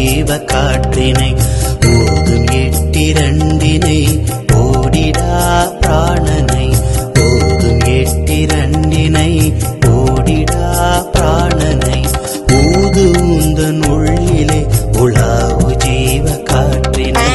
ஜீவ காற்றினை ஓதும் எட்டிரண்டினை ஓடிடா பிராணனை ஓதும் எட்டிரண்டினை ஓடிடா பிராணனை ஊது உந்தன் உள்ளிலே உலாவு ஜீவ காற்றினை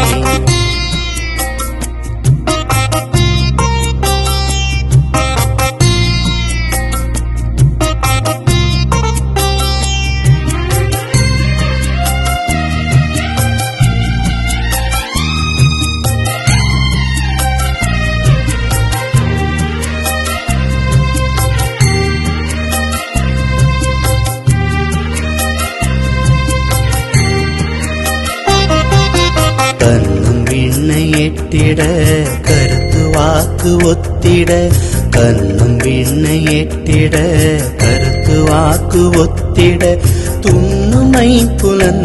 கண்ணும் விண்ணை எட்டிட கருத்து வாக்கு ஒத்திட கண்ணும் விண்ணை எட்டிட கருத்து வாக்கு ஒத்திட துண்ணுமை புலன்